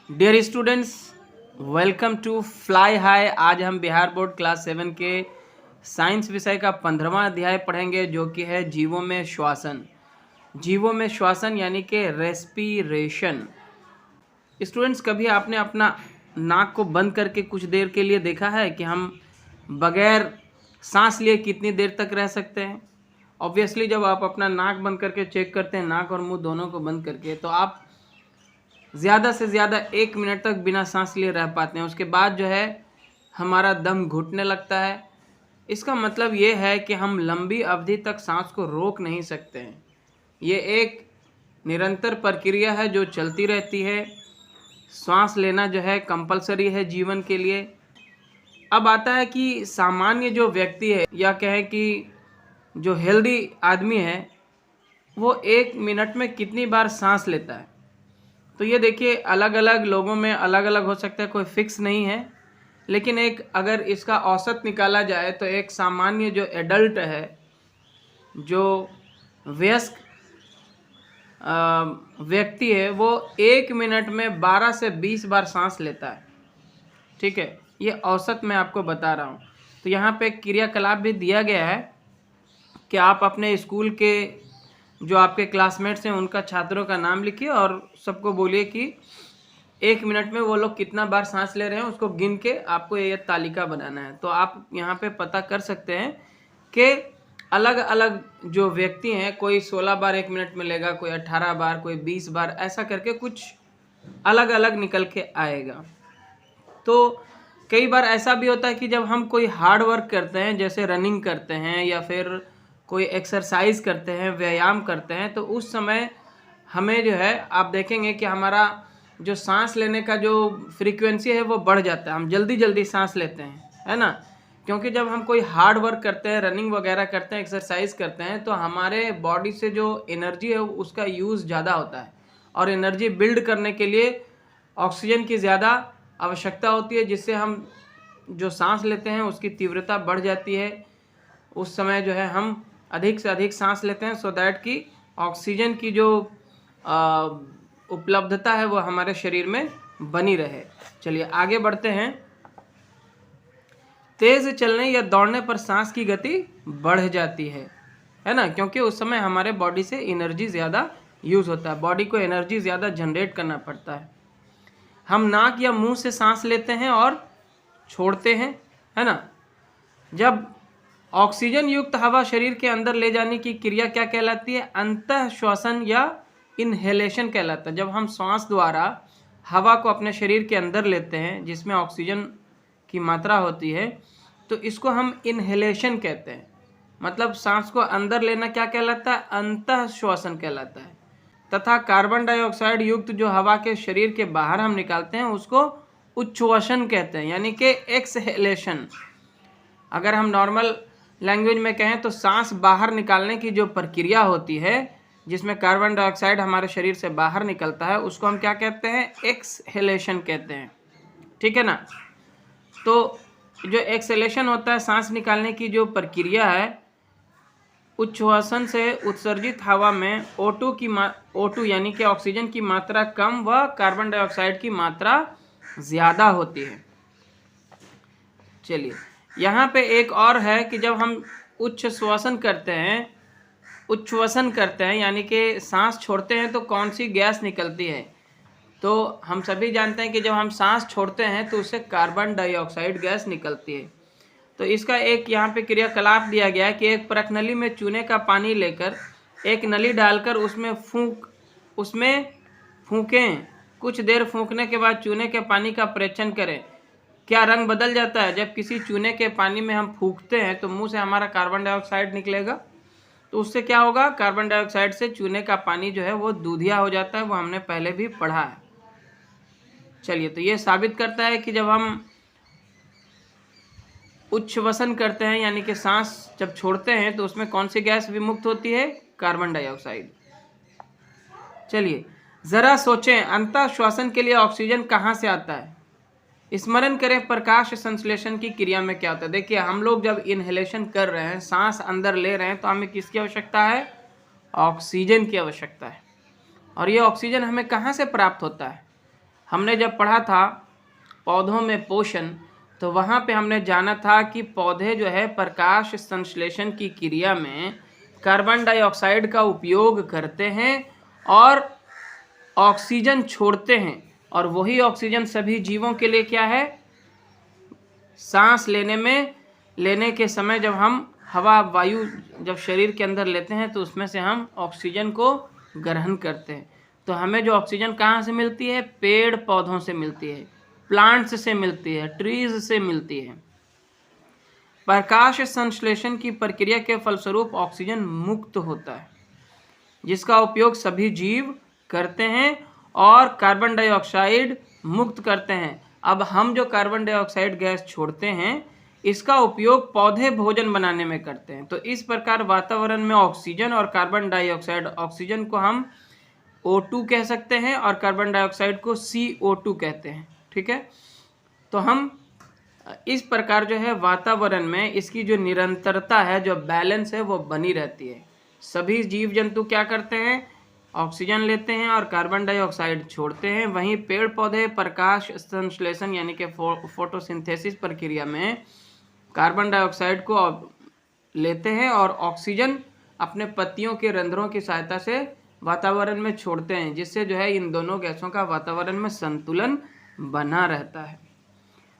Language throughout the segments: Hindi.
Dear students, welcome to fly high. आज हम बिहार बोर्ड क्लास 7 के साइंस विषय का 15वां अध्याय पढ़ेंगे, जो कि है जीवों में श्वासन। जीवों में श्वासन यानी कि रेस्पिरेशन। स्टूडेंट्स, कभी आपने अपना नाक को बंद करके कुछ देर के लिए देखा है कि हम बगैर सांस लिए कितनी देर तक रह सकते हैं? ऑब्वियसली जब आप अपना नाक बंद करके चेक करते हैं, नाक और मुंह दोनों को बंद करके, तो आप ज़्यादा से ज़्यादा 1 मिनट तक बिना सांस लिए रह पाते हैं। उसके बाद जो है हमारा दम घुटने लगता है। इसका मतलब ये है कि हम लंबी अवधि तक सांस को रोक नहीं सकते हैं। ये एक निरंतर प्रक्रिया है जो चलती रहती है। सांस लेना जो है कंपलसरी है जीवन के लिए। अब आता है कि सामान्य जो व्यक्ति है, या कहें कि जो हेल्दी आदमी है, वो 1 मिनट में कितनी बार सांस लेता है। तो ये देखिए, अलग अलग लोगों में अलग अलग हो सकता है, कोई फिक्स नहीं है। लेकिन एक अगर इसका औसत निकाला जाए तो एक सामान्य जो एडल्ट है, जो वयस्क व्यक्ति है, वो 1 मिनट में 12 से 20 बार सांस लेता है। ठीक है, ये औसत मैं आपको बता रहा हूँ। तो यहाँ पे क्रियाकलाप भी दिया गया है कि आप अपने स्कूल के जो आपके क्लासमेट्स हैं उनका छात्रों का नाम लिखिए और सबको बोलिए कि 1 मिनट में वो लोग कितना बार सांस ले रहे हैं, उसको गिन के आपको ये तालिका बनाना है। तो आप यहाँ पे पता कर सकते हैं कि अलग अलग जो व्यक्ति हैं, कोई 16 बार 1 मिनट में लेगा, कोई 18 बार, कोई 20 बार, ऐसा करके कुछ अलग अलग निकल के आएगा। तो कई बार ऐसा भी होता है कि जब हम कोई हार्ड वर्क करते हैं, जैसे रनिंग करते हैं या फिर कोई एक्सरसाइज करते हैं, व्यायाम करते हैं, तो उस समय हमें जो है आप देखेंगे कि हमारा जो सांस लेने का जो फ्रीक्वेंसी है वो बढ़ जाता है। हम जल्दी जल्दी सांस लेते हैं, है ना? क्योंकि जब हम कोई हार्ड वर्क करते हैं, रनिंग वगैरह करते हैं, एक्सरसाइज करते हैं, तो हमारे बॉडी से जो एनर्जी है उसका यूज़ ज़्यादा होता है। और एनर्जी बिल्ड करने के लिए ऑक्सीजन की ज़्यादा आवश्यकता होती है, जिससे हम जो सांस लेते हैं उसकी तीव्रता बढ़ जाती है। उस समय जो है हम अधिक से अधिक सांस लेते हैं, सो दैट कि ऑक्सीजन की जो उपलब्धता है वो हमारे शरीर में बनी रहे। चलिए आगे बढ़ते हैं। तेज चलने या दौड़ने पर सांस की गति बढ़ जाती है ना? क्योंकि उस समय हमारे बॉडी से एनर्जी ज़्यादा यूज़ होता है, बॉडी को एनर्जी ज़्यादा जनरेट करना पड़ता है। हम नाक या मुंह से सांस लेते हैं और छोड़ते हैं, है ना? जब ऑक्सीजन युक्त हवा शरीर के अंदर ले जाने की क्रिया क्या कहलाती है? अंतः श्वसन या इनहेलेशन कहलाता है। जब हम सांस द्वारा हवा को अपने शरीर के अंदर लेते हैं, जिसमें ऑक्सीजन की मात्रा होती है, तो इसको हम इनहेलेशन कहते हैं। मतलब सांस को अंदर लेना क्या कहलाता है? अंतः श्वसन कहलाता है। तथा कार्बन डाइऑक्साइड युक्त जो हवा के शरीर के बाहर हम निकालते हैं उसको उच्छ्वसन कहते हैं, यानी कि एक्सहेलेशन। अगर हम नॉर्मल लैंग्वेज में कहें तो सांस बाहर निकालने की जो प्रक्रिया होती है, जिसमें कार्बन डाइऑक्साइड हमारे शरीर से बाहर निकलता है, उसको हम क्या कहते हैं? एक्सहेलेशन कहते हैं। ठीक है ना? तो जो एक्सहेलेशन होता है, सांस निकालने की जो प्रक्रिया है, उच्छ्वसन से उत्सर्जित हवा में O2 यानी कि ऑक्सीजन की मात्रा कम व कार्बन डाइऑक्साइड की मात्रा ज़्यादा होती है। चलिए, यहाँ पे एक और है कि जब हम उच्छ्वसन करते हैं यानी कि सांस छोड़ते हैं, तो कौन सी गैस निकलती है? तो हम सभी जानते हैं कि जब हम सांस छोड़ते हैं तो उससे कार्बन डाइऑक्साइड गैस निकलती है। तो इसका एक यहाँ पे क्रियाकलाप दिया गया है कि एक परखनली में चूने का पानी लेकर एक नली डालकर उसमें फूकें। कुछ देर फूकने के बाद चूने के पानी का परीक्षण करें। क्या रंग बदल जाता है? जब किसी चूने के पानी में हम फूकते हैं तो मुंह से हमारा कार्बन डाइऑक्साइड निकलेगा, तो उससे क्या होगा? कार्बन डाइऑक्साइड से चूने का पानी जो है वो दूधिया हो जाता है। वो हमने पहले भी पढ़ा है। चलिए, तो ये साबित करता है कि जब हम उच्छ्वसन करते हैं यानी कि सांस जब छोड़ते हैं तो उसमें कौन सी गैस विमुक्त होती है? Carbon dioxide. चलिए ज़रा सोचें, अंतः श्वसन के लिए ऑक्सीजन कहाँ से आता है? स्मरण करें प्रकाश संश्लेषण की क्रिया में क्या होता है। देखिए, हम लोग जब इनहेलेशन कर रहे हैं, सांस अंदर ले रहे हैं, तो हमें किसकी आवश्यकता है? ऑक्सीजन की आवश्यकता है। और ये ऑक्सीजन हमें कहाँ से प्राप्त होता है? हमने जब पढ़ा था पौधों में पोषण, तो वहाँ पे हमने जाना था कि पौधे जो है प्रकाश संश्लेषण की क्रिया में कार्बन डाइऑक्साइड का उपयोग करते हैं और ऑक्सीजन छोड़ते हैं, और वही ऑक्सीजन सभी जीवों के लिए क्या है, सांस लेने के समय जब हम हवा वायु जब शरीर के अंदर लेते हैं तो उसमें से हम ऑक्सीजन को ग्रहण करते हैं। तो हमें जो ऑक्सीजन कहाँ से मिलती है, पेड़ पौधों से मिलती है, प्लांट्स से मिलती है, ट्रीज से मिलती है। प्रकाश संश्लेषण की प्रक्रिया के फलस्वरूप ऑक्सीजन मुक्त होता है, जिसका उपयोग सभी जीव करते हैं और कार्बन डाइऑक्साइड मुक्त करते हैं। अब हम जो कार्बन डाइऑक्साइड गैस छोड़ते हैं इसका उपयोग पौधे भोजन बनाने में करते हैं। तो इस प्रकार वातावरण में ऑक्सीजन और कार्बन डाइऑक्साइड, ऑक्सीजन को हम O2 कह सकते हैं और कार्बन डाइऑक्साइड को CO2 कहते हैं। ठीक है, तो हम इस प्रकार जो है वातावरण में इसकी जो निरंतरता है, जो बैलेंस है, वो बनी रहती है। सभी जीव जंतु क्या करते हैं, ऑक्सीजन लेते हैं और कार्बन डाइऑक्साइड छोड़ते हैं। वहीं पेड़ पौधे प्रकाश संश्लेषण यानी कि फोटोसिंथेसिस प्रक्रिया में कार्बन डाइऑक्साइड को लेते हैं और ऑक्सीजन अपने पत्तियों के रंध्रों की सहायता से वातावरण में छोड़ते हैं, जिससे जो है इन दोनों गैसों का वातावरण में संतुलन बना रहता है।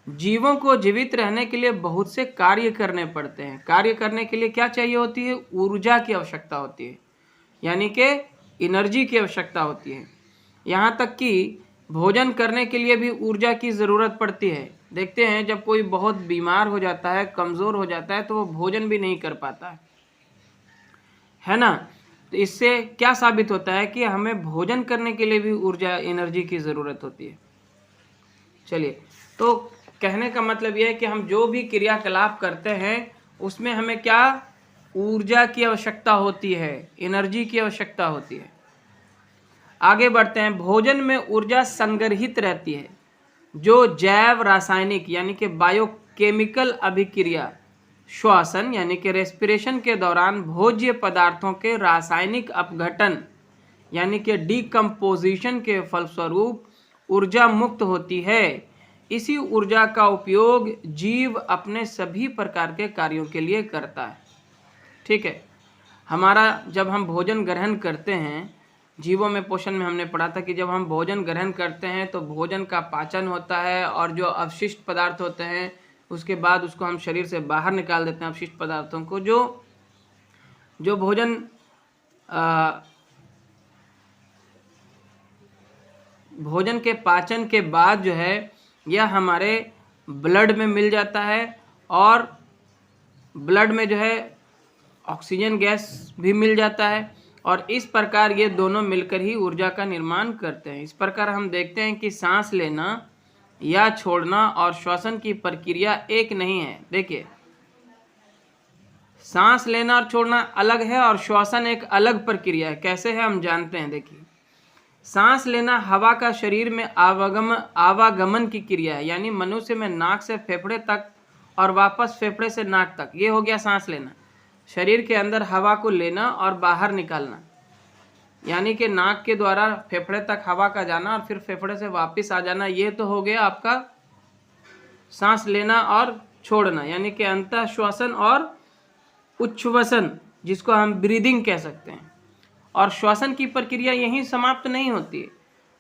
जीवों को जीवित रहने के लिए बहुत से कार्य करने पड़ते हैं। कार्य करने के लिए क्या चाहिए होती है, ऊर्जा की आवश्यकता होती है, यानी कि एनर्जी की आवश्यकता होती है। यहाँ तक कि भोजन करने के लिए भी ऊर्जा की ज़रूरत पड़ती है। देखते हैं जब कोई बहुत बीमार हो जाता है, कमज़ोर हो जाता है, तो वो भोजन भी नहीं कर पाता है ना। तो इससे क्या साबित होता है कि हमें भोजन करने के लिए भी ऊर्जा, एनर्जी की ज़रूरत होती है। चलिए, तो कहने का मतलब यह है कि हम जो भी क्रियाकलाप करते हैं उसमें हमें क्या, ऊर्जा की आवश्यकता होती है, एनर्जी की आवश्यकता होती है। आगे बढ़ते हैं। भोजन में ऊर्जा संग्रहित रहती है जो जैव रासायनिक यानी कि बायोकेमिकल अभिक्रिया, श्वसन यानी कि रेस्पिरेशन के दौरान भोज्य पदार्थों के रासायनिक अपघटन यानी कि डिकम्पोजिशन के फलस्वरूप ऊर्जा मुक्त होती है। इसी ऊर्जा का उपयोग जीव अपने सभी प्रकार के कार्यों के लिए करता है। ठीक है, हमारा जब हम भोजन ग्रहण करते हैं, जीवों में पोषण में हमने पढ़ा था कि जब हम भोजन ग्रहण करते हैं तो भोजन का पाचन होता है और जो अवशिष्ट पदार्थ होते हैं उसके बाद उसको हम शरीर से बाहर निकाल देते हैं। अवशिष्ट पदार्थों को जो भोजन भोजन के पाचन के बाद जो है यह हमारे ब्लड में मिल जाता है और ब्लड में जो है ऑक्सीजन गैस भी मिल जाता है और इस प्रकार ये दोनों मिलकर ही ऊर्जा का निर्माण करते हैं। इस प्रकार हम देखते हैं कि सांस लेना या छोड़ना और श्वसन की प्रक्रिया एक नहीं है। देखिए, सांस लेना और छोड़ना अलग है और श्वसन एक अलग प्रक्रिया है। कैसे है हम जानते हैं। देखिए, सांस लेना हवा का शरीर में आवागमन की क्रिया है, यानी मनुष्य में नाक से फेफड़े तक और वापस फेफड़े से नाक तक, ये हो गया सांस लेना। शरीर के अंदर हवा को लेना और बाहर निकालना, यानी कि नाक के द्वारा फेफड़े तक हवा का जाना और फिर फेफड़े से वापस आ जाना, ये तो हो गया आपका सांस लेना और छोड़ना, यानी कि अंतःश्वसन और उच्छ्वसन, जिसको हम ब्रीदिंग कह सकते हैं। और श्वसन की प्रक्रिया यहीं समाप्त नहीं होती है,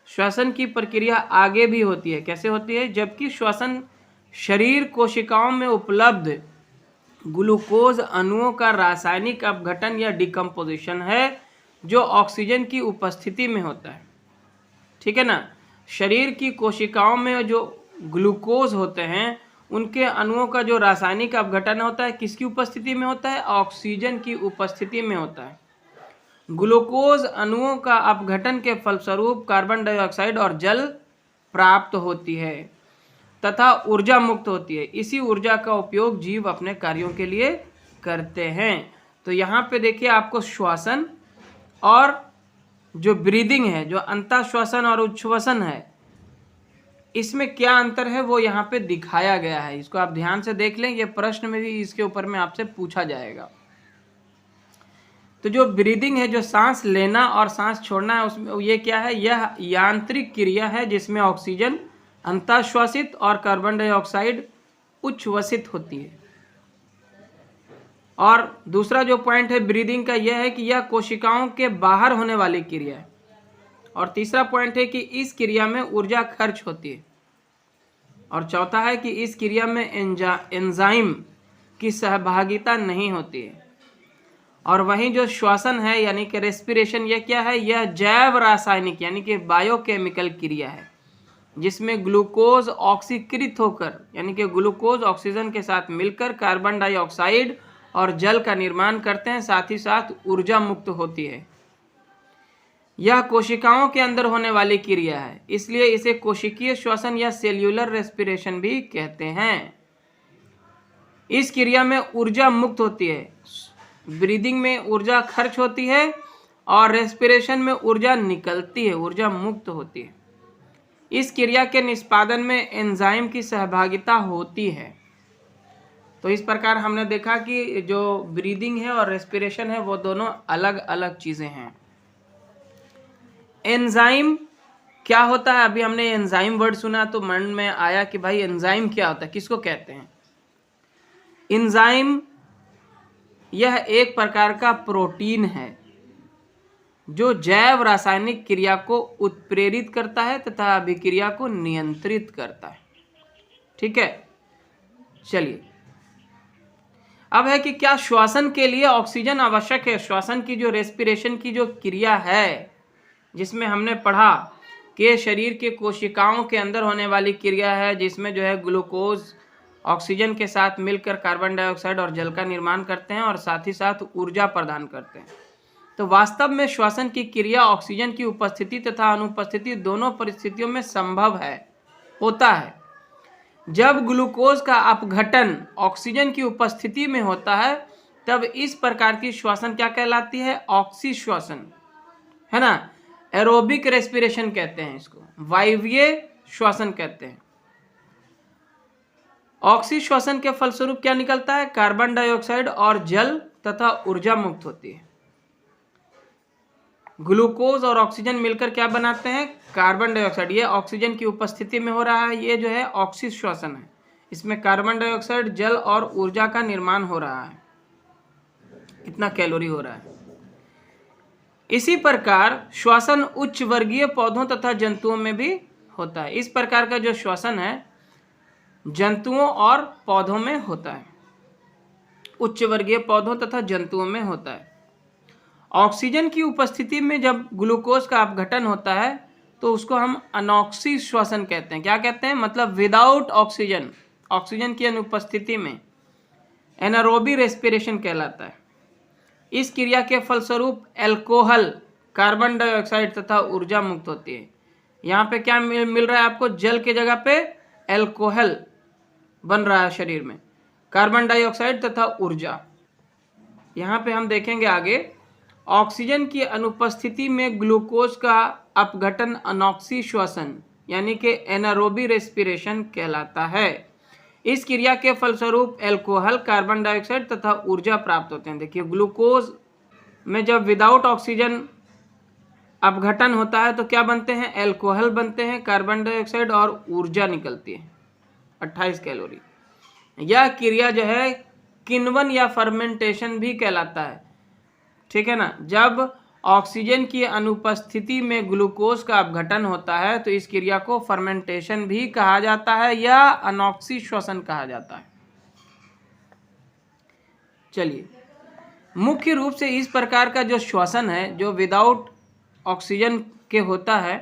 श्वसन की प्रक्रिया आगे भी होती है। कैसे होती है, जबकि श्वसन शरीर कोशिकाओं में उपलब्ध ग्लूकोज अणुओं का रासायनिक अपघटन या डिकम्पोजिशन है जो ऑक्सीजन की उपस्थिति में होता है। ठीक है ना, शरीर की कोशिकाओं में जो ग्लूकोज होते हैं उनके अणुओं का जो रासायनिक अपघटन होता है किसकी उपस्थिति में होता है, ऑक्सीजन की उपस्थिति में होता है। ग्लूकोज अणुओं का अपघटन के फलस्वरूप कार्बन डाइऑक्साइड और जल प्राप्त होती है तथा ऊर्जा मुक्त होती है। इसी ऊर्जा का उपयोग जीव अपने कार्यों के लिए करते हैं। तो यहाँ पे देखिए आपको श्वसन और जो ब्रीदिंग है, जो अंतःश्वसन और उच्छ्वसन है, इसमें क्या अंतर है वो यहाँ पे दिखाया गया है। इसको आप ध्यान से देख लें, ये प्रश्न में भी इसके ऊपर में आपसे पूछा जाएगा। तो जो ब्रीदिंग है, जो सांस लेना और सांस छोड़ना है, उसमें ये क्या है, यह यांत्रिक क्रिया है जिसमें ऑक्सीजन अंतःश्वासित और कार्बन डाइऑक्साइड उच्छ्वसित होती है। और दूसरा जो पॉइंट है ब्रीदिंग का यह है कि यह कोशिकाओं के बाहर होने वाली क्रिया है। और तीसरा पॉइंट है कि इस क्रिया में ऊर्जा खर्च होती है। और चौथा है कि इस क्रिया में एंजाइम की सहभागिता नहीं होती है। और वहीं जो श्वसन है यानी कि रेस्पिरेशन, यह क्या है, यह जैव रासायनिक यानी कि बायोकेमिकल क्रिया है जिसमें ग्लूकोज ऑक्सीकृत होकर यानी कि ग्लूकोज ऑक्सीजन के साथ मिलकर कार्बन डाइऑक्साइड और जल का निर्माण करते हैं, साथ ही साथ ऊर्जा मुक्त होती है। यह कोशिकाओं के अंदर होने वाली क्रिया है, इसलिए इसे कोशिकीय श्वसन या सेल्यूलर रेस्पिरेशन भी कहते हैं। इस क्रिया में ऊर्जा मुक्त होती है, ब्रीदिंग में ऊर्जा खर्च होती है और रेस्पिरेशन में ऊर्जा निकलती है, ऊर्जा मुक्त होती है। इस क्रिया के निष्पादन में एंजाइम की सहभागिता होती है। तो इस प्रकार हमने देखा कि जो ब्रीदिंग है और रेस्पिरेशन है वो दोनों अलग अलग चीज़ें हैं। एंजाइम क्या होता है, अभी हमने एंजाइम वर्ड सुना तो मन में आया कि भाई एंजाइम क्या होता है, किसको कहते हैं। एंजाइम यह एक प्रकार का प्रोटीन है जो जैव रासायनिक क्रिया को उत्प्रेरित करता है तथा अभिक्रिया को नियंत्रित करता है। ठीक है, चलिए अब है कि क्या श्वसन के लिए ऑक्सीजन आवश्यक है। श्वसन की जो रेस्पिरेशन की जो क्रिया है जिसमें हमने पढ़ा कि शरीर के कोशिकाओं के अंदर होने वाली क्रिया है जिसमें जो है ग्लूकोज ऑक्सीजन के साथ मिलकर कार्बन डाइऑक्साइड और जल का निर्माण करते हैं और साथ ही साथ ऊर्जा प्रदान करते हैं। तो वास्तव में श्वसन की क्रिया ऑक्सीजन की उपस्थिति तथा अनुपस्थिति दोनों परिस्थितियों में संभव है, होता है। जब ग्लूकोज का अपघटन ऑक्सीजन की उपस्थिति में होता है तब इस प्रकार की श्वसन क्या कहलाती है, ऑक्सी श्वसन, है ना। एरोबिक रेस्पिरेशन कहते हैं इसको, वायवीय श्वसन कहते हैं। ऑक्सी श्वसन के फलस्वरूप क्या निकलता है, कार्बन डाइऑक्साइड और जल तथा ऊर्जा मुक्त होती है। ग्लूकोज और ऑक्सीजन मिलकर क्या बनाते हैं, कार्बन डाइऑक्साइड। ये ऑक्सीजन की उपस्थिति में हो रहा है, ये जो है ऑक्सी श्वसन है। इसमें कार्बन डाइऑक्साइड, जल और ऊर्जा का निर्माण हो रहा है, इतना कैलोरी हो रहा है। इसी प्रकार श्वसन उच्च वर्गीय पौधों तथा जंतुओं में भी होता है। इस प्रकार का जो श्वसन है जंतुओं और पौधों में होता है, उच्च वर्गीय पौधों तथा जंतुओं में होता है। ऑक्सीजन की उपस्थिति में जब ग्लूकोज का अपघटन होता है तो उसको हम अनॉक्सी श्वसन कहते हैं। क्या कहते हैं, मतलब विदाउट ऑक्सीजन, ऑक्सीजन की अनुपस्थिति में एनारोबी रेस्पिरेशन कहलाता है। इस क्रिया के फलस्वरूप एल्कोहल, कार्बन डाइऑक्साइड तथा ऊर्जा मुक्त होती है। यहाँ पे क्या मिल रहा है आपको, जल के जगह पे एल्कोहल बन रहा है शरीर में, कार्बन डाइऑक्साइड तथा ऊर्जा। यहाँ पे हम देखेंगे आगे, ऑक्सीजन की अनुपस्थिति में ग्लूकोज का अपघटन अनॉक्सी श्वसन यानी कि एनारोबी रेस्पिरेशन कहलाता है। इस क्रिया के फलस्वरूप एल्कोहल, कार्बन डाइऑक्साइड तथा ऊर्जा प्राप्त होते हैं। देखिए ग्लूकोज में जब विदाउट ऑक्सीजन अपघटन होता है तो क्या बनते हैं, एल्कोहल बनते हैं, कार्बन डाइऑक्साइड और ऊर्जा निकलती है 28 कैलोरी। यह क्रिया जो है किण्वन या फर्मेंटेशन भी कहलाता है। ठीक है ना, जब ऑक्सीजन की अनुपस्थिति में ग्लूकोज का अपघटन होता है तो इस क्रिया को फर्मेंटेशन भी कहा जाता है या अनॉक्सी श्वसन कहा जाता है। चलिए, मुख्य रूप से इस प्रकार का जो श्वसन है जो विदाउट ऑक्सीजन के होता है,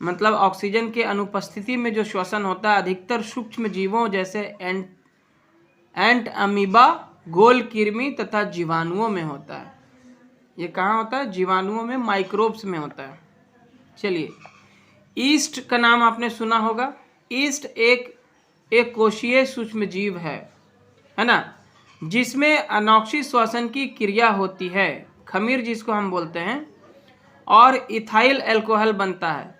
मतलब ऑक्सीजन के अनुपस्थिति में जो श्वसन होता है, अधिकतर सूक्ष्म जीवों जैसे एंट अमीबा, गोल कृमि तथा जीवाणुओं में होता है। ये कहाँ होता है, जीवाणुओं में, माइक्रोब्स में होता है। चलिए, ईस्ट का नाम आपने सुना होगा। ईस्ट एक कोशीय सूक्ष्म जीव है ना, जिसमें अनॉक्सी श्वसन की क्रिया होती है, खमीर जिसको हम बोलते हैं, और इथाइल अल्कोहल बनता है।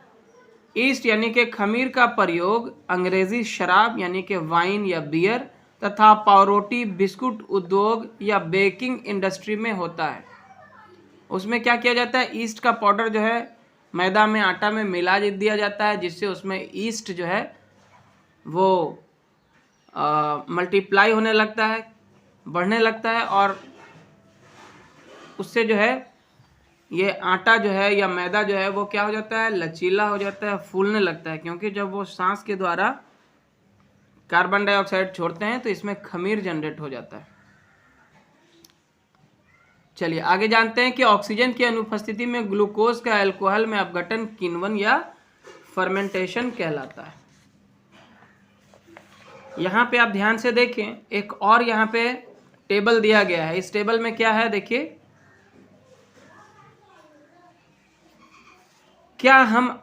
ईस्ट यानी कि खमीर का प्रयोग अंग्रेजी शराब यानी कि वाइन या बियर तथा पावरोटी, बिस्कुट उद्योग या बेकिंग इंडस्ट्री में होता है। उसमें क्या किया जाता है, ईस्ट का पाउडर जो है मैदा में, आटा में मिला दिया जाता है, जिससे उसमें ईस्ट जो है वो मल्टीप्लाई होने लगता है, बढ़ने लगता है, और उससे जो है ये आटा जो है या मैदा जो है वो क्या हो जाता है, लचीला हो जाता है, फूलने लगता है, क्योंकि जब वो सांस के द्वारा कार्बन डाइऑक्साइड छोड़ते हैं तो इसमें खमीर जनरेट हो जाता है। चलिए आगे जानते हैं कि ऑक्सीजन की अनुपस्थिति में ग्लूकोज का अल्कोहल में अपघटन किण्वन या फर्मेंटेशन कहलाता है। यहाँ पे आप ध्यान से देखें, एक और यहाँ पे टेबल दिया गया है। इस टेबल में क्या है देखिए, क्या हम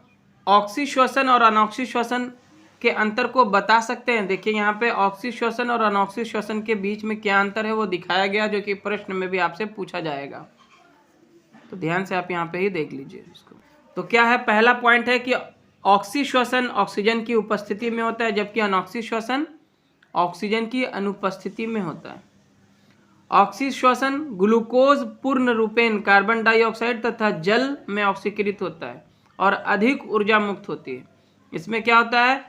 ऑक्सीश्वसन और अनॉक्सीश्वसन के अंतर को बता सकते हैं। देखिए यहाँ पे ऑक्सीश्वसन और अनॉक्सीश्वसन के बीच में क्या अंतर है वो दिखाया गया, जो कि प्रश्न में भी आपसे पूछा जाएगा, तो ध्यान से आप यहाँ पे ही देख लीजिए इसको। तो क्या है, पहला पॉइंट है कि ऑक्सीश्वसन ऑक्सीजन की उपस्थिति में होता है, जबकि अनॉक्सीश्वसन ऑक्सीजन की अनुपस्थिति में होता है। ऑक्सीश्वसन ग्लूकोज पूर्ण रूपेण कार्बन डाइऑक्साइड तथा जल में ऑक्सीकृत होता है और अधिक ऊर्जा मुक्त होती है। इसमें क्या होता है,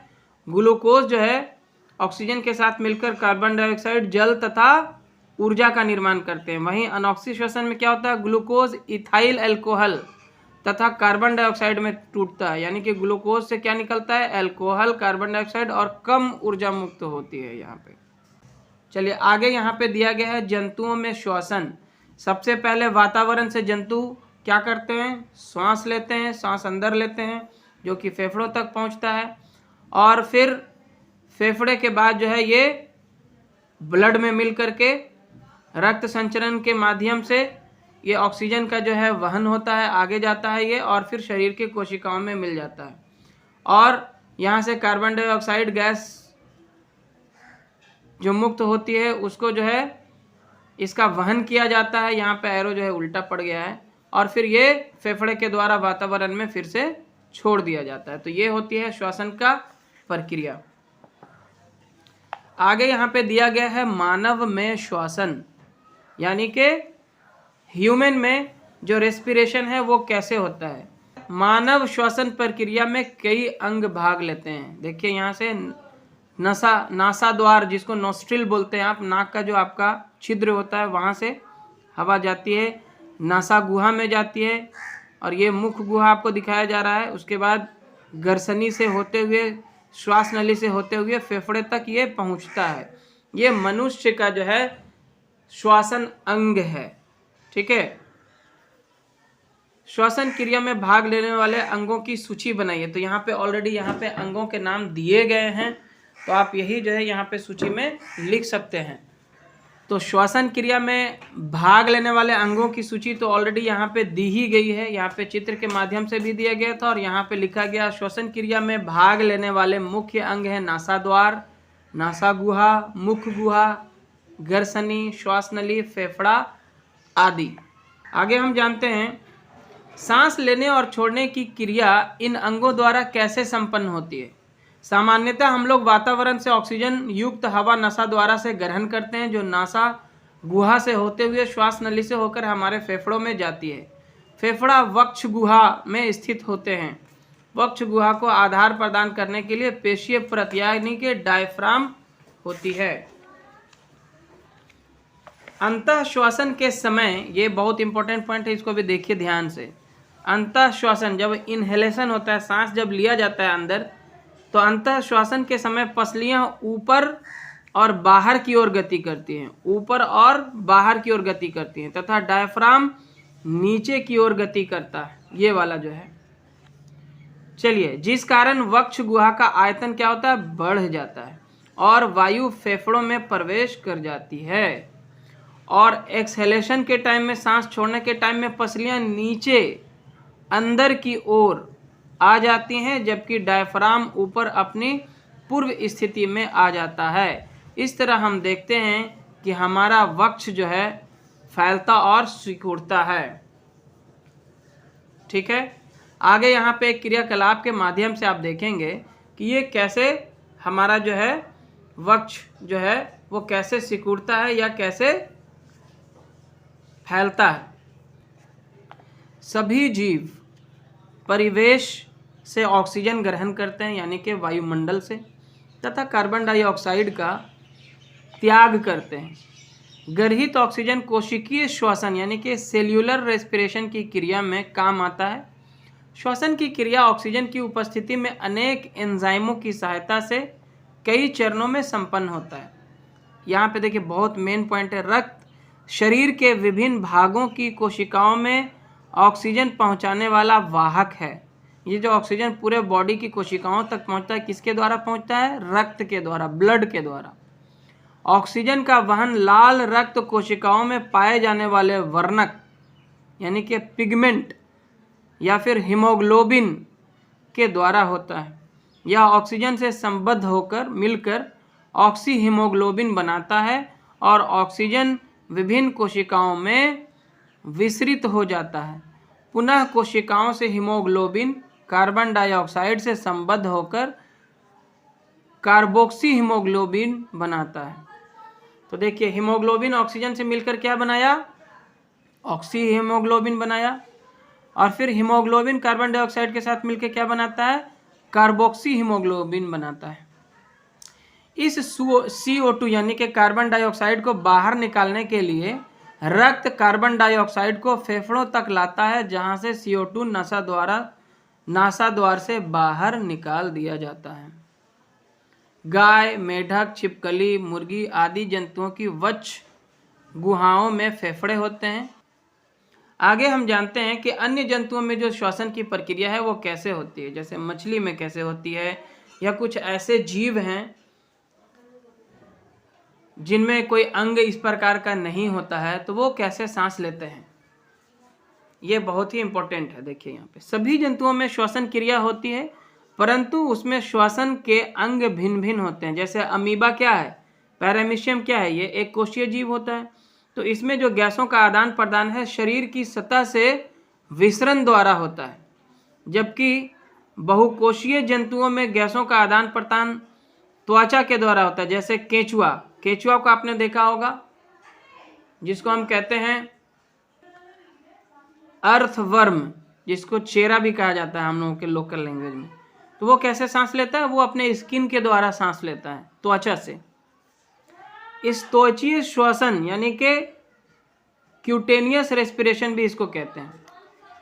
ग्लूकोज जो है ऑक्सीजन के साथ मिलकर कार्बन डाइऑक्साइड, जल तथा ऊर्जा का निर्माण करते हैं। वहीं अनॉक्सीश्वसन में क्या होता है, ग्लूकोज इथाइल अल्कोहल तथा कार्बन डाइऑक्साइड में टूटता है, यानी कि ग्लूकोज से क्या निकलता है, अल्कोहल, कार्बन डाइऑक्साइड, और कम ऊर्जा मुक्त होती है यहाँ पे। चलिए आगे यहाँ पे दिया गया है जंतुओं में श्वसन। सबसे पहले वातावरण से जंतु क्या करते हैं, श्वास लेते हैं, सांस अंदर लेते हैं जो कि फेफड़ों तक पहुँचता है, और फिर फेफड़े के बाद जो है ये ब्लड में मिल करके रक्त संचरण के माध्यम से ये ऑक्सीजन का जो है वहन होता है, आगे जाता है ये, और फिर शरीर के कोशिकाओं में मिल जाता है, और यहाँ से कार्बन डाइऑक्साइड गैस जो मुक्त होती है उसको जो है इसका वहन किया जाता है। यहाँ पे एरो जो है उल्टा पड़ गया है, और फिर ये फेफड़े के द्वारा वातावरण में फिर से छोड़ दिया जाता है। तो ये होती है श्वसन का प्रक्रिया। आगे यहाँ पे दिया गया है मानव में श्वसन, यानी कि ह्यूमन में जो रेस्पिरेशन है वो कैसे होता है। मानव श्वसन प्रक्रिया में कई अंग भाग लेते हैं। देखिए यहाँ से नासा द्वार, जिसको नोस्ट्रिल बोलते हैं आप, नाक का जो आपका छिद्र होता है वहाँ से हवा जाती है, नासा गुहा में जाती है, और ये मुख गुहा आपको दिखाया जा रहा है। उसके बाद गर्सनी से होते हुए, श्वास नली से होते हुए फेफड़े तक ये पहुँचता है। ये मनुष्य का जो है श्वसन अंग है, ठीक है। श्वसन क्रिया में भाग लेने वाले अंगों की सूची बनाइए। तो यहाँ पे ऑलरेडी यहाँ पे अंगों के नाम दिए गए हैं, तो आप यही जो है यहाँ पे सूची में लिख सकते हैं। तो श्वसन क्रिया में भाग लेने वाले अंगों की सूची तो ऑलरेडी यहाँ पे दी ही गई है, यहाँ पे चित्र के माध्यम से भी दिया गया था, और यहाँ पे लिखा गया श्वसन क्रिया में भाग लेने वाले मुख्य अंग हैं नासाद्वार, नासा गुहा, मुख गुहा, गर्सनी, श्वास नली, फेफड़ा आदि। आगे हम जानते हैं सांस लेने और छोड़ने की क्रिया इन अंगों द्वारा कैसे संपन्न होती है। सामान्यतः हम लोग वातावरण से ऑक्सीजन युक्त हवा नसा द्वारा से ग्रहण करते हैं, जो नासा गुहा से होते हुए श्वास नली से होकर हमारे फेफड़ों में जाती है। फेफड़ा वक्ष गुहा में स्थित होते हैं। वक्ष गुहा को आधार प्रदान करने के लिए पेशीय परत यानी कि डायफ्राम होती है। अंतः श्वसन के समय, ये बहुत इंपॉर्टेंट पॉइंट है, इसको भी देखिए ध्यान से। अंतः श्वसन, जब इनहेलेशन होता है, सांस जब लिया जाता है अंदर, तो अंतः श्वसन के समय पसलियां ऊपर और बाहर की ओर गति करती हैं, ऊपर और बाहर की ओर गति करती हैं, तथा डायफ्राम नीचे की ओर गति करता है, ये वाला जो है। चलिए, जिस कारण वक्ष गुहा का आयतन क्या होता है, बढ़ जाता है, और वायु फेफड़ों में प्रवेश कर जाती है, और एक्सहेलेशन के टाइम में, सांस छोड़ने के टाइम में पसलियां नीचे अंदर की ओर आ जाती हैं, जबकि डायफ्राम ऊपर अपनी पूर्व स्थिति में आ जाता है। इस तरह हम देखते हैं कि हमारा वक्ष जो है फैलता और सिकुड़ता है, ठीक है। आगे यहाँ पे एक क्रियाकलाप के माध्यम से आप देखेंगे कि ये कैसे हमारा जो है वक्ष जो है वो कैसे सिकुड़ता है या कैसे फैलता है। सभी जीव परिवेश से ऑक्सीजन ग्रहण करते हैं यानी कि वायुमंडल से, तथा कार्बन डाइऑक्साइड का त्याग करते हैं। गर्हित ऑक्सीजन कोशिकीय श्वसन यानी कि सेल्यूलर रेस्पिरेशन की क्रिया में काम आता है। श्वसन की क्रिया ऑक्सीजन की उपस्थिति में अनेक एंजाइमों की सहायता से कई चरणों में संपन्न होता है। यहाँ पे देखिए बहुत मेन पॉइंट है, रक्त शरीर के विभिन्न भागों की कोशिकाओं में ऑक्सीजन पहुँचाने वाला वाहक है। ये जो ऑक्सीजन पूरे बॉडी की कोशिकाओं तक पहुँचता है, किसके द्वारा पहुँचता है? रक्त के द्वारा, ब्लड के द्वारा। ऑक्सीजन का वहन लाल रक्त कोशिकाओं में पाए जाने वाले वर्णक यानी कि पिगमेंट या फिर हीमोग्लोबिन के द्वारा होता है। यह ऑक्सीजन से संबद्ध होकर मिलकर ऑक्सी हीमोग्लोबिन बनाता है और ऑक्सीजन विभिन्न कोशिकाओं में विसरित हो जाता है। पुनः कोशिकाओं से हीमोग्लोबिन कार्बन डाइऑक्साइड से संबद्ध होकर कार्बोक्सी हीमोग्लोबिन बनाता है। तो देखिए हीमोग्लोबिन ऑक्सीजन से मिलकर क्या बनाया? ऑक्सी हीमोग्लोबिन बनाया, और फिर हीमोग्लोबिन कार्बन डाइऑक्साइड के साथ मिलकर क्या बनाता है? कार्बोक्सी हीमोग्लोबिन बनाता है। इस CO2 यानी कि कार्बन डाइऑक्साइड को बाहर निकालने के लिए रक्त कार्बन डाइऑक्साइड को फेफड़ों तक लाता है, जहां से CO2 नासाद्वार से बाहर निकाल दिया जाता है। गाय, मेढक, छिपकली, मुर्गी आदि जंतुओं की वक्ष गुहाओं में फेफड़े होते हैं। आगे हम जानते हैं कि अन्य जंतुओं में जो श्वसन की प्रक्रिया है वो कैसे होती है, जैसे मछली में कैसे होती है, या कुछ ऐसे जीव हैं जिनमें कोई अंग इस प्रकार का नहीं होता है, तो वो कैसे सांस लेते हैं। ये बहुत ही इंपॉर्टेंट है। देखिए यहाँ पे सभी जंतुओं में श्वसन क्रिया होती है, परंतु उसमें श्वसन के अंग भिन्न भिन्न होते हैं। जैसे अमीबा क्या है, पैरामीशियम क्या है, ये एक कोशीय जीव होता है। तो इसमें जो गैसों का आदान प्रदान है शरीर की सतह से विसरण द्वारा होता है, जबकि बहुकोशीय जंतुओं में गैसों का आदान प्रदान त्वचा के द्वारा होता है। जैसे केंचुआ, केंचुआ को आपने देखा होगा, जिसको हम कहते हैं अर्थवर्म, जिसको चेरा भी कहा जाता है हम लोगों के लोकल लैंग्वेज में। तो वो कैसे सांस लेता है? वो अपने स्किन के द्वारा सांस लेता है, त्वचा से। इस त्वचीय श्वसन यानी कि क्यूटेनियस रेस्पिरेशन भी इसको कहते हैं।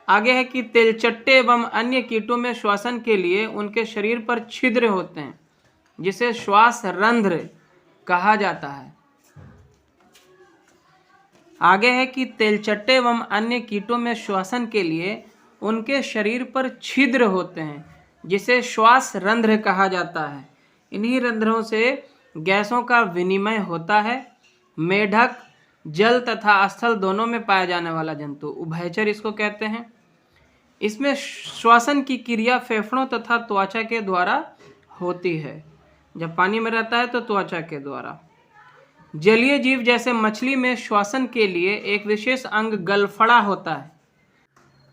आगे है कि तेलचट्टे एवं अन्य कीटों में श्वसन के लिए उनके शरीर पर छिद्र होते हैं, जिसे श्वास रंध्र कहा जाता है। आगे है कि तेलचट्टे एवं अन्य कीटों में श्वसन के लिए उनके शरीर पर छिद्र होते हैं, जिसे श्वास रंध्र कहा जाता है। इन्हीं रंध्रों से गैसों का विनिमय होता है। मेढक जल तथा स्थल दोनों में पाया जाने वाला जंतु, उभयचर इसको कहते हैं। इसमें श्वसन की क्रिया फेफड़ों तथा त्वचा के द्वारा होती है। जब पानी में रहता है तो त्वचा के द्वारा। जलीय जीव जैसे मछली में श्वसन के लिए एक विशेष अंग गलफड़ा होता है।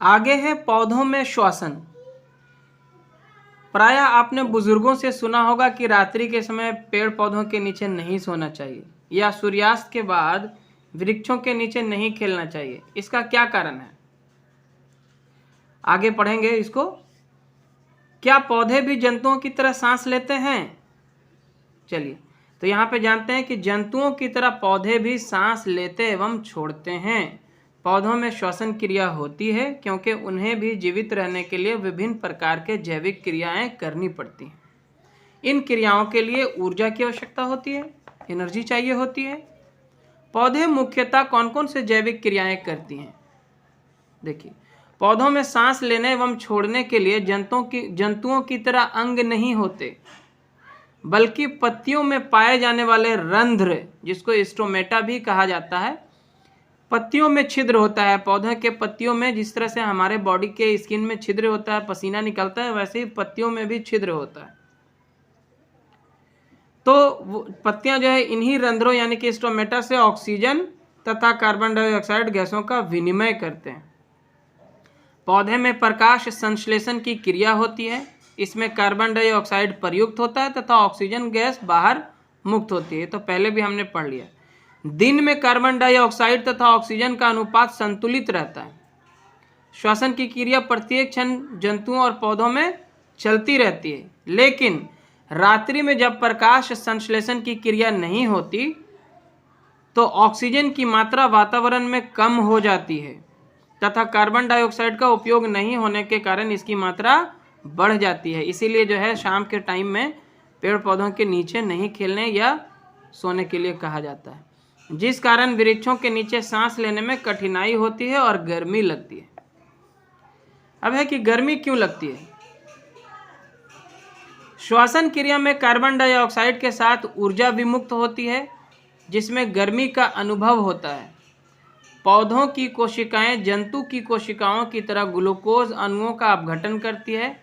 आगे है पौधों में श्वसन। प्रायः आपने बुजुर्गों से सुना होगा कि रात्रि के समय पेड़ पौधों के नीचे नहीं सोना चाहिए, या सूर्यास्त के बाद वृक्षों के नीचे नहीं खेलना चाहिए। इसका क्या कारण है, आगे पढ़ेंगे इसको। क्या पौधे भी जंतुओं की तरह सांस लेते हैं? चलिए, तो यहाँ पे जानते हैं कि जंतुओं की तरह पौधे भी सांस लेते एवं छोड़ते हैं। पौधों में श्वसन क्रिया होती है क्योंकि उन्हें भी जीवित रहने के लिए विभिन्न प्रकार के जैविक क्रियाएं करनी पड़ती हैं। इन क्रियाओं के लिए ऊर्जा की आवश्यकता होती है, एनर्जी चाहिए होती है। पौधे मुख्यतः कौन कौन से जैविक क्रियाएं करती हैं? देखिए, पौधों में सांस लेने एवं छोड़ने के लिए जंतुओं की तरह अंग नहीं होते, बल्कि पत्तियों में पाए जाने वाले रंध्र, जिसको स्टोमेटा भी कहा जाता है, पत्तियों में छिद्र होता है। पौधे के पत्तियों में जिस तरह से हमारे बॉडी के स्किन में छिद्र होता है, पसीना निकलता है, वैसे ही पत्तियों में भी छिद्र होता है। तो पत्तियां जो है इन्हीं रंध्रों यानी कि स्टोमेटा से ऑक्सीजन तथा कार्बन डाइऑक्साइड गैसों का विनिमय करते हैं। पौधे में प्रकाश संश्लेषण की क्रिया होती है। इसमें कार्बन डाइऑक्साइड प्रयुक्त होता है तथा ऑक्सीजन गैस बाहर मुक्त होती है। तो पहले भी हमने पढ़ लिया। दिन में कार्बन डाइऑक्साइड तथा ऑक्सीजन का अनुपात संतुलित रहता है। श्वसन की क्रिया प्रत्येक क्षण जंतुओं और पौधों में चलती रहती है, लेकिन रात्रि में जब प्रकाश संश्लेषण की क्रिया नहीं होती तो ऑक्सीजन की मात्रा वातावरण में कम हो जाती है तथा कार्बन डाइऑक्साइड का उपयोग नहीं होने के कारण इसकी मात्रा बढ़ जाती है। इसीलिए जो है शाम के टाइम में पेड़ पौधों के नीचे नहीं खेलने या सोने के लिए कहा जाता है, जिस कारण वृक्षों के नीचे सांस लेने में कठिनाई होती है और गर्मी लगती है। अब है कि गर्मी क्यों लगती है। श्वसन क्रिया में कार्बन डाइऑक्साइड के साथ ऊर्जा विमुक्त होती है जिसमें गर्मी का अनुभव होता है। पौधों की कोशिकाएं जंतु की कोशिकाओं की तरह ग्लूकोज अणुओं का अपघटन करती है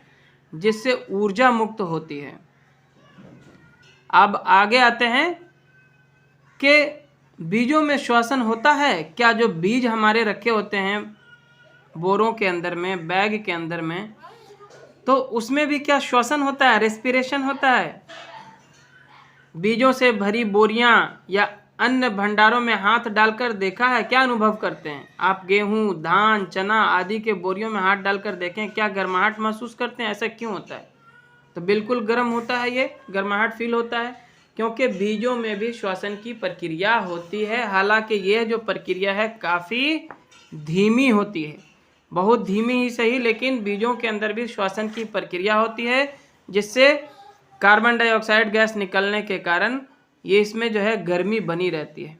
जिससे ऊर्जा मुक्त होती है। अब आगे आते हैं कि बीजों में श्वसन होता है क्या। जो बीज हमारे रखे होते हैं बोरों के अंदर में, बैग के अंदर में, तो उसमें भी क्या श्वसन होता है, रेस्पिरेशन होता है। बीजों से भरी बोरियां या अन्य भंडारों में हाथ डालकर देखा है, क्या अनुभव करते हैं आप। गेहूं, धान, चना आदि के बोरियों में हाथ डालकर देखें, क्या गर्माहट महसूस करते हैं। ऐसा क्यों होता है, तो बिल्कुल गर्म होता है, ये गर्माहट फील होता है क्योंकि बीजों में भी श्वसन की प्रक्रिया होती है। हालांकि यह जो प्रक्रिया है काफ़ी धीमी होती है, बहुत धीमी ही सही, लेकिन बीजों के अंदर भी श्वसन की प्रक्रिया होती है जिससे कार्बन डाइऑक्साइड गैस निकलने के कारण ये इसमें जो है गर्मी बनी रहती है।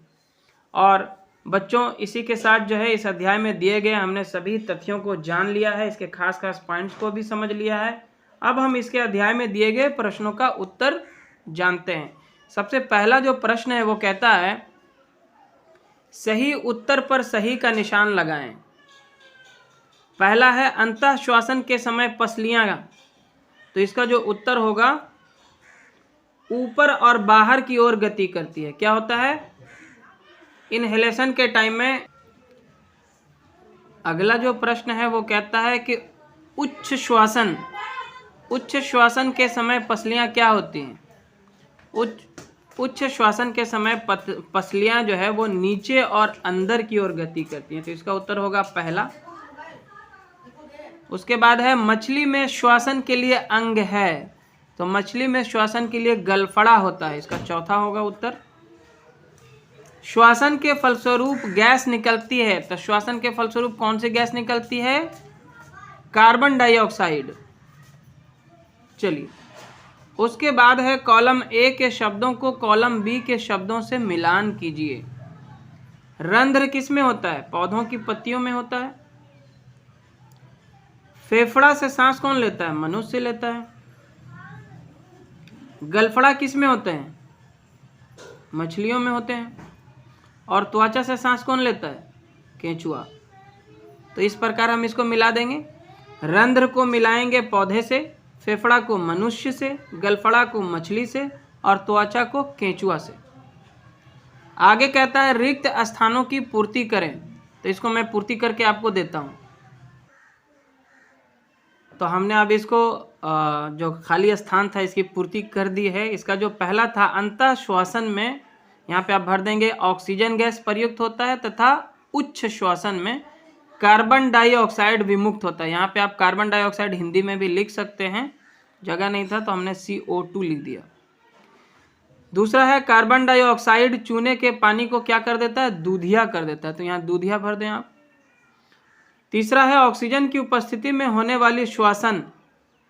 और बच्चों इसी के साथ जो है इस अध्याय में दिए गए हमने सभी तथ्यों को जान लिया है, इसके खास खास पॉइंट्स को भी समझ लिया है। अब हम इसके अध्याय में दिए गए प्रश्नों का उत्तर जानते हैं। सबसे पहला जो प्रश्न है वो कहता है सही उत्तर पर सही का निशान लगाएं। पहला है अंतः श्वसन के समय पसलियां, तो इसका जो उत्तर होगा ऊपर और बाहर की ओर गति करती है। क्या होता है इनहेलेशन के टाइम में। अगला जो प्रश्न है वो कहता है कि उच्च श्वसन के समय पसलियां क्या होती हैं। उच्च श्वसन के समय पसलियां जो है वो नीचे और अंदर की ओर गति करती हैं, तो इसका उत्तर होगा पहला। उसके बाद है मछली में श्वसन के लिए अंग है, तो मछली में श्वसन के लिए गलफड़ा होता है, इसका चौथा होगा उत्तर। श्वसन के फलस्वरूप गैस निकलती है, तो श्वसन के फलस्वरूप कौन सी गैस निकलती है, कार्बन डाइऑक्साइड। चलिए उसके बाद है कॉलम ए के शब्दों को कॉलम बी के शब्दों से मिलान कीजिए। रंध्र किस में होता है, पौधों की पत्तियों में होता है। फेफड़ा से सांस कौन लेता है, मनुष्य लेता है। गलफड़ा किस में होते हैं, मछलियों में होते हैं। और त्वचा से सांस कौन लेता है, केंचुआ। तो इस प्रकार हम इसको मिला देंगे। रंध्र को मिलाएंगे पौधे से, फेफड़ा को मनुष्य से, गलफड़ा को मछली से और त्वचा को केंचुआ से। आगे कहता है रिक्त स्थानों की पूर्ति करें, तो इसको मैं पूर्ति करके आपको देता हूं। तो हमने अब इसको जो खाली स्थान था इसकी पूर्ति कर दी है। इसका जो पहला था अंतः श्वसन में, यहाँ पे आप भर देंगे ऑक्सीजन गैस प्रयुक्त होता है तथा उच्च श्वसन में कार्बन डाइऑक्साइड विमुक्त होता है। यहाँ पे आप कार्बन डाइऑक्साइड हिंदी में भी लिख सकते हैं, जगह नहीं था तो हमने CO2 लिख दिया। दूसरा है कार्बन डाइऑक्साइड चूने के पानी को क्या कर देता है, दूधिया कर देता है, तो यहाँ दूधिया भर दें आप। तीसरा है ऑक्सीजन की उपस्थिति में होने वाली श्वसन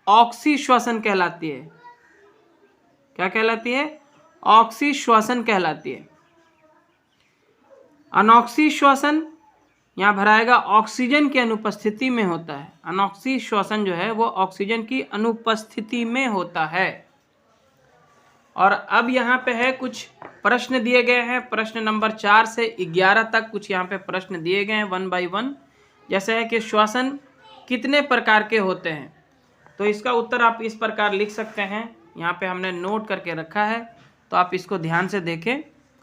ऑक्सी श्वसन कहलाती है। क्या कहलाती है, ऑक्सी श्वसन कहलाती है। अनॉक्सी श्वसन यहाँ भराएगा ऑक्सीजन की अनुपस्थिति में होता है। अनॉक्सी श्वसन जो है वो ऑक्सीजन की अनुपस्थिति में होता है। और अब यहाँ पे है कुछ प्रश्न दिए गए हैं, प्रश्न नंबर 4 से 11 तक कुछ यहाँ पे प्रश्न दिए गए हैं 1 by 1। जैसे है कि श्वसन कितने प्रकार के होते हैं, तो इसका उत्तर आप इस प्रकार लिख सकते हैं। यहाँ पे हमने नोट करके रखा है, तो आप इसको ध्यान से देखें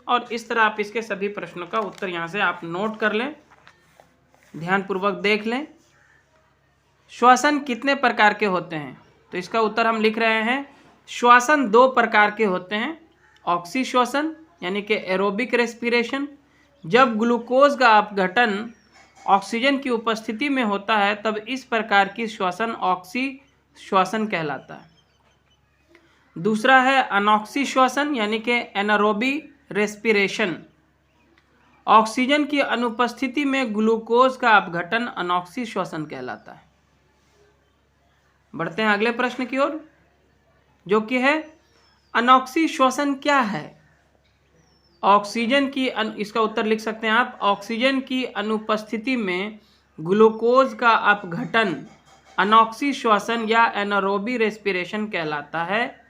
और इस तरह आप इसके सभी प्रश्नों का उत्तर यहाँ से आप नोट कर लें, ध्यानपूर्वक देख लें। श्वसन कितने प्रकार के होते हैं, तो इसका उत्तर हम लिख रहे हैं श्वसन 2 प्रकार के होते हैं। ऑक्सी श्वसन यानी कि एरोबिक रेस्पिरेशन, जब ग्लूकोज का अपघटन ऑक्सीजन की उपस्थिति में होता है तब इस प्रकार की श्वसन ऑक्सी श्वसन कहलाता है। दूसरा है अनॉक्सी श्वसन यानी कि एनारोबी रेस्पिरेशन। ऑक्सीजन की अनुपस्थिति में ग्लूकोज का अपघटन अनॉक्सी श्वसन कहलाता है। बढ़ते हैं अगले प्रश्न की ओर, जो कि है अनॉक्सी श्वसन क्या है। ऑक्सीजन की इसका उत्तर लिख सकते हैं आप, ऑक्सीजन की अनुपस्थिति में ग्लूकोज का अपघटन अनॉक्सी श्वसन या एनारोबी रेस्पिरेशन कहलाता है।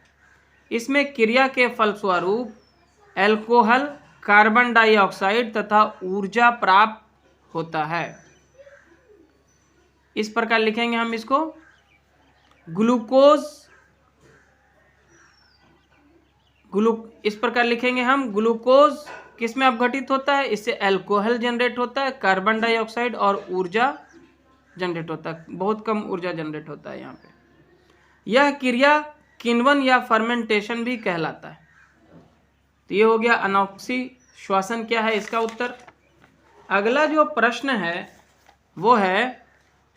इसमें क्रिया के फलस्वरूप अल्कोहल, कार्बन डाइऑक्साइड तथा ऊर्जा प्राप्त होता है। इस प्रकार लिखेंगे हम इसको, इस प्रकार लिखेंगे हम, ग्लूकोज किस में अपघटित होता है, इससे अल्कोहल जनरेट होता है, कार्बन डाइऑक्साइड और ऊर्जा जनरेट होता है, बहुत कम ऊर्जा जनरेट होता है यहाँ पे। यह क्रिया किण्वन या फर्मेंटेशन भी कहलाता है। तो ये हो गया अनॉक्सी श्वसन क्या है, इसका उत्तर। अगला जो प्रश्न है वो है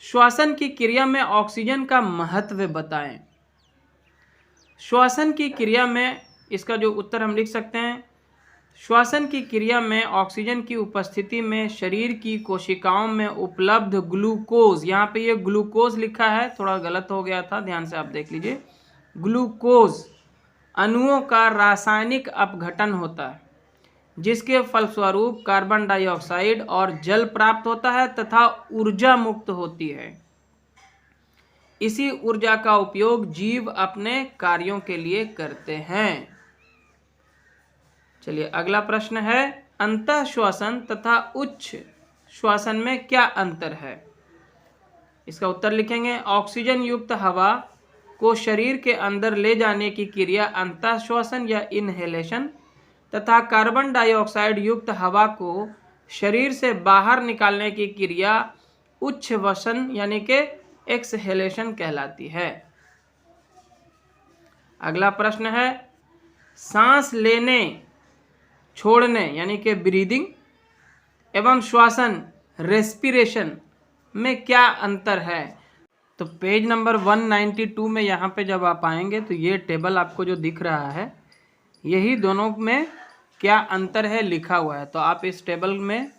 श्वसन की क्रिया में ऑक्सीजन का महत्व बताएं। श्वसन की क्रिया में इसका जो उत्तर हम लिख सकते हैं, श्वसन की क्रिया में ऑक्सीजन की उपस्थिति में शरीर की कोशिकाओं में उपलब्ध ग्लूकोज, यहाँ पे ये ग्लूकोज लिखा है, थोड़ा गलत हो गया था, ध्यान से आप देख लीजिए, ग्लूकोज अणुओं का रासायनिक अपघटन होता है, जिसके फलस्वरूप कार्बन डाइऑक्साइड और जल प्राप्त होता है तथा ऊर्जा मुक्त होती है। इसी ऊर्जा का उपयोग जीव अपने कार्यों के लिए करते हैं। चलिए अगला प्रश्न है, अंतः श्वसन तथा उच्च श्वसन में क्या अंतर है। इसका उत्तर लिखेंगे, ऑक्सीजन युक्त हवा को शरीर के अंदर ले जाने की क्रिया अंतः श्वसन या इनहेलेशन तथा कार्बन डाइऑक्साइड युक्त हवा को शरीर से बाहर निकालने की क्रिया उच्छ्वसन यानी कि एक्सहेलेशन कहलाती है। अगला प्रश्न है, सांस लेने छोड़ने यानी कि ब्रीदिंग एवं श्वसन रेस्पिरेशन में क्या अंतर है। तो पेज नंबर 192 में यहाँ पे जब आप आएंगे तो ये टेबल आपको जो दिख रहा है, यही दोनों में क्या अंतर है लिखा हुआ है। तो आप इस टेबल में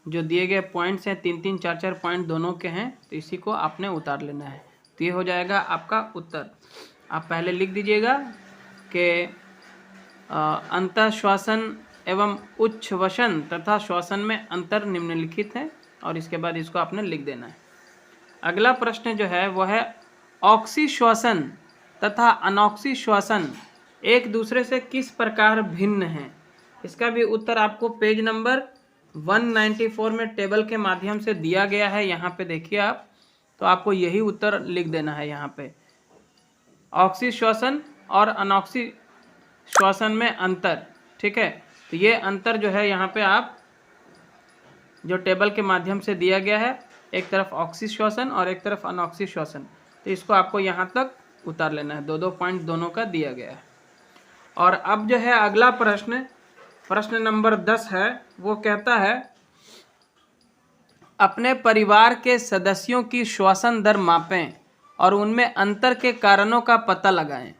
जो दिए गए पॉइंट्स हैं, 3-3, 4-4 पॉइंट दोनों के हैं, तो इसी को आपने उतार लेना है। तो ये हो जाएगा आपका उत्तर। आप पहले लिख दीजिएगा कि अंतः श्वसन एवं उच्छ्वसन तथा श्वसन में अंतर निम्नलिखित है, और इसके बाद इसको आपने लिख देना है। अगला प्रश्न जो है वो है, ऑक्सी श्वसन तथा अनॉक्सी श्वसन एक दूसरे से किस प्रकार भिन्न हैं। इसका भी उत्तर आपको पेज नंबर 194 में टेबल के माध्यम से दिया गया है। यहाँ पे देखिए आप, तो आपको यही उत्तर लिख देना है यहाँ पे, ऑक्सी श्वसन और अनॉक्सी श्वसन में अंतर। ठीक है, तो ये अंतर जो है यहाँ पे आप जो टेबल के माध्यम से दिया गया है, एक तरफ ऑक्सी श्वसन और एक तरफ अनॉक्सी श्वसन, तो इसको आपको यहाँ तक उतार लेना है। 2-2 पॉइंट दोनों का दिया गया है। और अब जो है अगला प्रश्न, प्रश्न नंबर 10 है, वो कहता है, अपने परिवार के सदस्यों की श्वसन दर मापें और उनमें अंतर के कारणों का पता लगाएं।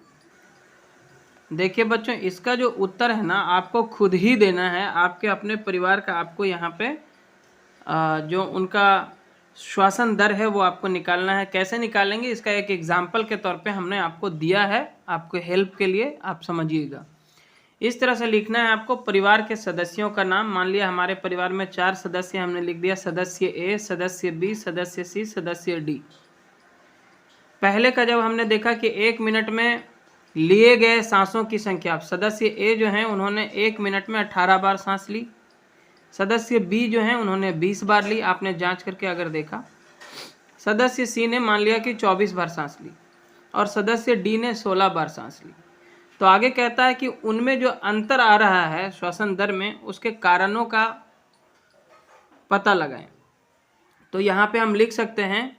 देखिए बच्चों, इसका जो उत्तर है ना, आपको खुद ही देना है। आपके अपने परिवार का आपको यहाँ पे जो उनका श्वसन दर है वो आपको निकालना है। कैसे निकालेंगे, इसका एक एग्जाम्पल के तौर पे हमने आपको दिया है, आपको हेल्प के लिए, आप समझिएगा। इस तरह से लिखना है आपको, परिवार के सदस्यों का नाम। मान लिया हमारे परिवार में 4 सदस्य, हमने लिख दिया सदस्य ए, सदस्य बी, सदस्य सी, सदस्य डी। पहले का जब हमने देखा कि 1 मिनट में लिए गए सांसों की संख्या, सदस्य ए जो हैं उन्होंने 1 मिनट में 18 बार सांस ली, सदस्य बी जो हैं उन्होंने 20 बार ली, आपने जांच करके अगर देखा। सदस्य सी ने मान लिया कि 24 बार सांस ली, और सदस्य डी ने 16 बार सांस ली। तो आगे कहता है कि उनमें जो अंतर आ रहा है श्वसन दर में, उसके कारणों का पता लगाएं। तो यहाँ पे हम लिख सकते हैं,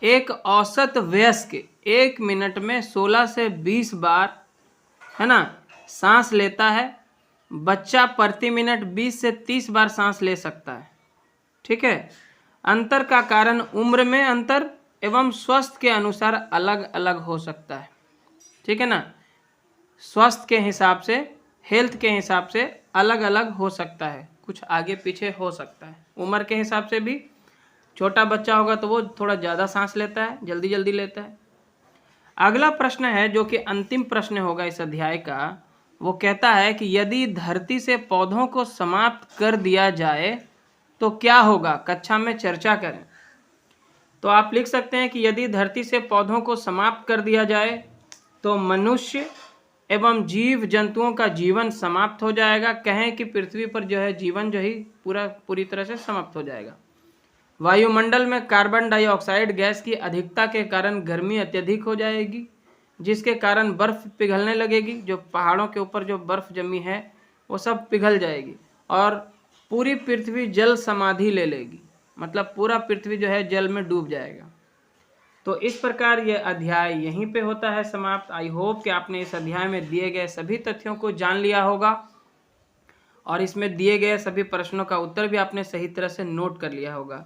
एक औसत वयस्क 1 मिनट में 16 से 20 बार, है ना, सांस लेता है। बच्चा प्रति मिनट 20 से 30 बार सांस ले सकता है। ठीक है, अंतर का कारण उम्र में अंतर एवं स्वास्थ्य के अनुसार अलग अलग हो सकता है। ठीक है ना, स्वास्थ्य के हिसाब से, हेल्थ के हिसाब से अलग अलग हो सकता है, कुछ आगे पीछे हो सकता है। उम्र के हिसाब से भी छोटा बच्चा होगा तो वो थोड़ा ज़्यादा सांस लेता है, जल्दी जल्दी लेता है। अगला प्रश्न है जो कि अंतिम प्रश्न होगा इस अध्याय का, वो कहता है कि यदि धरती से पौधों को समाप्त कर दिया जाए तो क्या होगा, कक्षा में चर्चा करें। तो आप लिख सकते हैं कि यदि धरती से पौधों को समाप्त कर दिया जाए तो मनुष्य एवं जीव जंतुओं का जीवन समाप्त हो जाएगा। कहें कि पृथ्वी पर जो है जीवन जो है पूरी तरह से समाप्त हो जाएगा। वायुमंडल में कार्बन डाइऑक्साइड गैस की अधिकता के कारण गर्मी अत्यधिक हो जाएगी, जिसके कारण बर्फ पिघलने लगेगी। जो पहाड़ों के ऊपर जो बर्फ जमी है वो सब पिघल जाएगी और पूरी पृथ्वी जल समाधि ले लेगी, मतलब पूरा पृथ्वी जो है जल में डूब जाएगा। तो इस प्रकार ये अध्याय यहीं पे होता है समाप्त। आई होप कि आपने इस अध्याय में दिए गए सभी तथ्यों को जान लिया होगा और इसमें दिए गए सभी प्रश्नों का उत्तर भी आपने सही तरह से नोट कर लिया होगा।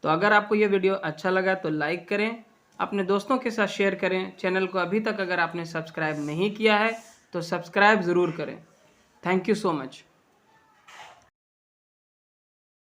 तो अगर आपको ये वीडियो अच्छा लगा तो लाइक करें, अपने दोस्तों के साथ शेयर करें। चैनल को अभी तक अगर आपने सब्सक्राइब नहीं किया है तो सब्सक्राइब ज़रूर करें। Thank you so much.